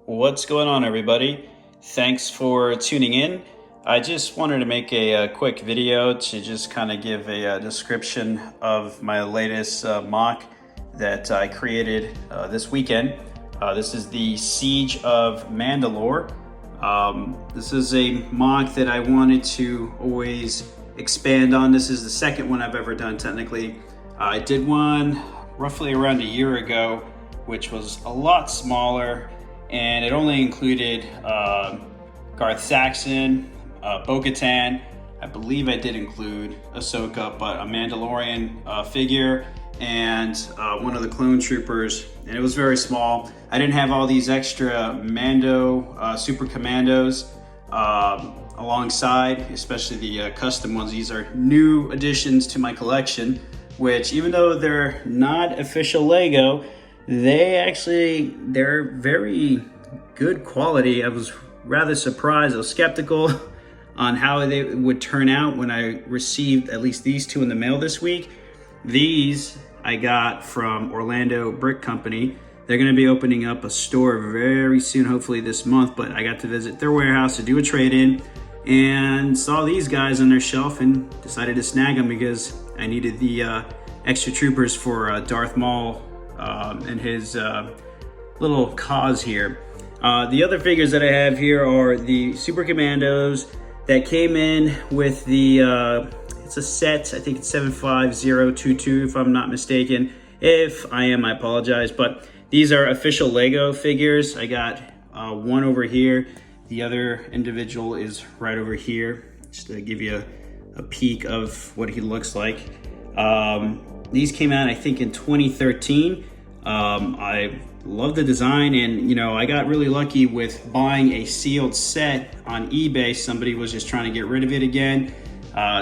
What's going on, everybody? Thanks for tuning in. I just wanted to make a quick video to just kind of give a description of my latest mock that I created this weekend. This is the Siege of Mandalore. This is a mock that I wanted to always expand on. This is the second one I've ever done technically. I did one roughly around a year ago, which was a lot smaller, and it only included Garth Saxon, Bo-Katan. I believe I did include Ahsoka, but a Mandalorian figure and one of the clone troopers, and it was very small. I didn't have all these extra Mando super commandos alongside, especially the custom ones. These are new additions to my collection, which even though they're not official Lego, they're very good quality. I was rather surprised. I was skeptical on how they would turn out when I received at least these two in the mail this week. These I got from Orlando Brick Company. They're going to be opening up a store very soon, hopefully this month, but I got to visit their warehouse to do a trade-in and saw these guys on their shelf and decided to snag them because I needed the extra troopers for Darth Maul and his little cause here. The other figures that I have here are the Super Commandos that came in with the, it's a set, I think it's 75022 if I'm not mistaken. If I am, I apologize, but these are official Lego figures. I got one over here. The other individual is right over here, just to give you a peek of what he looks like. These came out, I think, in 2013. I love the design, and I got really lucky with buying a sealed set on eBay. Somebody was just trying to get rid of it again.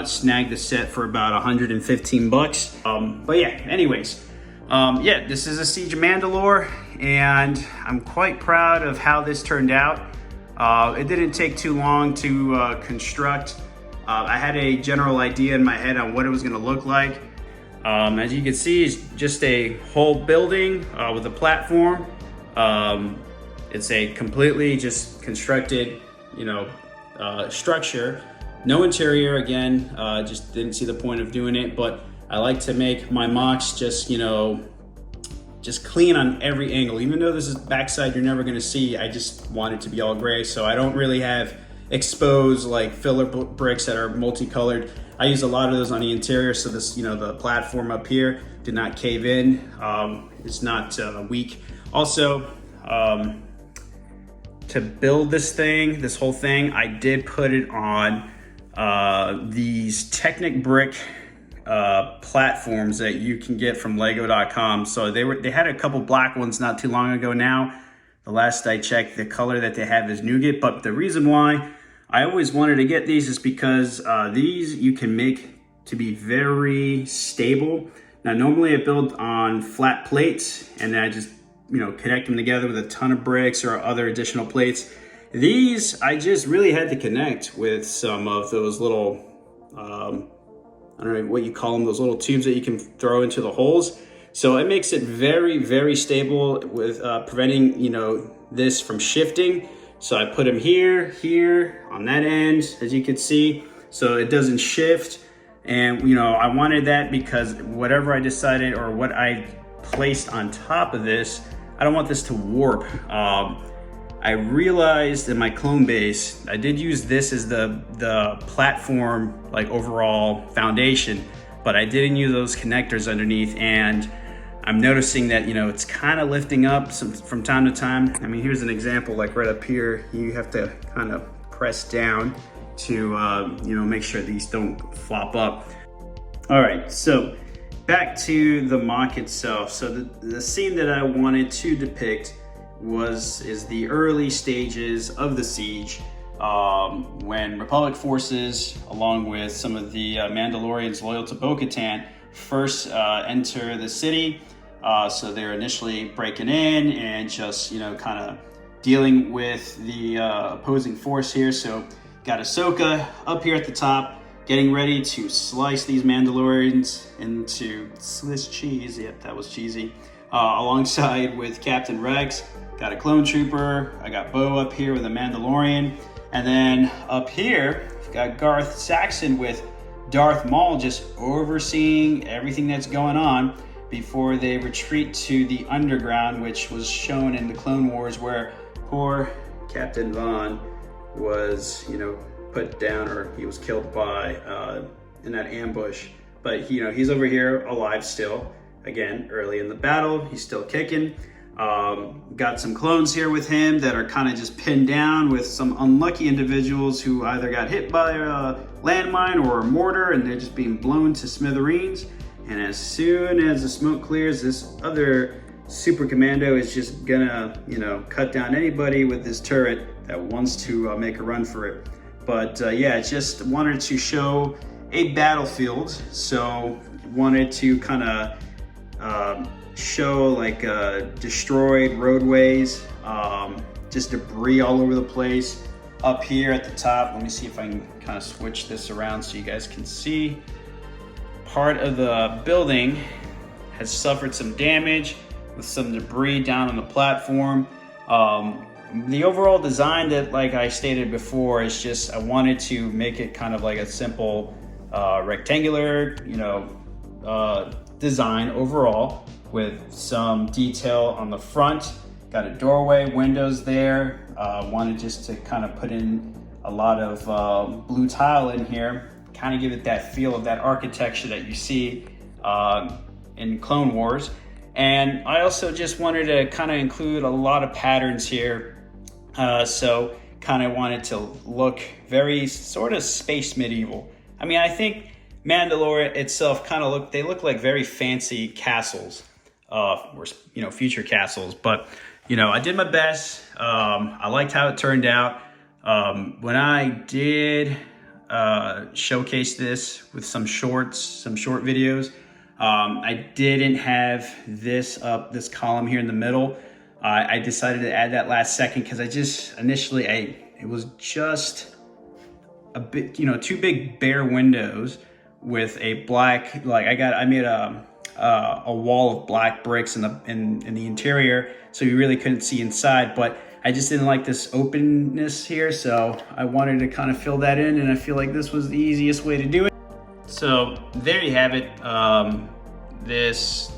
Snagged the set for about 115 bucks. But yeah, anyways, this is a Siege of Mandalore, and I'm quite proud of how this turned out. It didn't take too long to construct. I had a general idea in my head on what it was going to look like. As you can see, it's just a whole building with a platform. It's a completely just constructed, structure. No interior, again, just didn't see the point of doing it, but I like to make my mocks just clean on every angle. Even though this is backside you're never gonna see, I just want it to be all gray, so I don't really have exposed like filler bricks that are multicolored. I use a lot of those on the interior, so this, the platform up here did not cave in. It's not weak. Also, to build this whole thing, I did put it on these Technic brick platforms that you can get from Lego.com. So they had a couple black ones not too long ago now. The last I checked, the color that they have is nougat, but the reason why I always wanted to get these is because these you can make to be very stable. Now, normally I build on flat plates and then I just, connect them together with a ton of bricks or other additional plates. These, I just really had to connect with some of those little, I don't know what you call them, those little tubes that you can throw into the holes. So it makes it very, very stable with preventing, this from shifting. So I put them here, on that end, as you can see, so it doesn't shift. And, I wanted that because whatever I decided or what I placed on top of this, I don't want this to warp. I realized in my clone base, I did use this as the platform, like overall foundation, but I didn't use those connectors underneath, and I'm noticing that, it's kind of lifting up from time to time. I mean, here's an example, like right up here, you have to kind of press down to, make sure these don't flop up. All right, so back to the mock itself. So the scene that I wanted to depict is the early stages of the siege, when Republic forces, along with some of the Mandalorians loyal to Bo-Katan, first enter the city. So they're initially breaking in and just, kind of dealing with the opposing force here. So got Ahsoka up here at the top, getting ready to slice these Mandalorians into Swiss cheese. Yep, that was cheesy. Alongside with Captain Rex. got a clone trooper. I got Bo up here with a Mandalorian. And then up here, we've got Garth Saxon with Darth Maul just overseeing everything that's going on before they retreat to the underground, which was shown in the Clone Wars, where poor Captain Vaughn was, put down, or he was killed by in that ambush. But he's over here alive still. Again, early in the battle, he's still kicking. Got some clones here with him that are kind of just pinned down with some unlucky individuals who either got hit by a landmine or a mortar, and they're just being blown to smithereens. And as soon as the smoke clears, this other super commando is just gonna, cut down anybody with this turret that wants to make a run for it. But yeah, just wanted to show a battlefield. So wanted to kind of show like destroyed roadways, just debris all over the place. Up here at the top, let me see if I can kind of switch this around so you guys can see. Part of the building has suffered some damage with some debris down on the platform. The overall design, that, like I stated before, is just I wanted to make it kind of like a simple rectangular, design overall, with some detail on the front. Got a doorway, windows there. Wanted just to kind of put in a lot of blue tile in here, kind of give it that feel of that architecture that you see in Clone Wars. And I also just wanted to kind of include a lot of patterns here. So kind of wanted to look very sort of space medieval. I mean, I think Mandalore itself kind of look like very fancy castles, or future castles. But I did my best. I liked how it turned out. When I did showcase this with some short videos, I didn't have this column here in the middle. I decided to add that last second because it was just a bit, two big bare windows with a black, I made a wall of black bricks in the interior, so you really couldn't see inside. But I just didn't like this openness here, so I wanted to kind of fill that in, and I feel like this was the easiest way to do it. So there you have it. This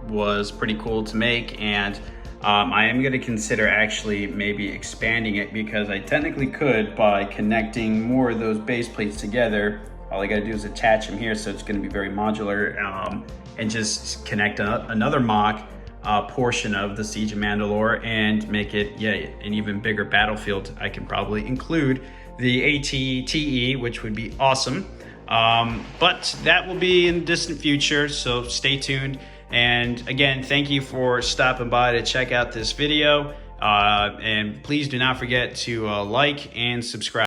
was pretty cool to make, and I am going to consider actually maybe expanding it, because I technically could by connecting more of those base plates together. All I got to do is attach them here, so it's going to be very modular, and just connect another mock portion of the Siege of Mandalore and make it an even bigger battlefield. I can probably include the AT-TE, which would be awesome. But that will be in the distant future, so stay tuned. And again, thank you for stopping by to check out this video. And please do not forget to like and subscribe.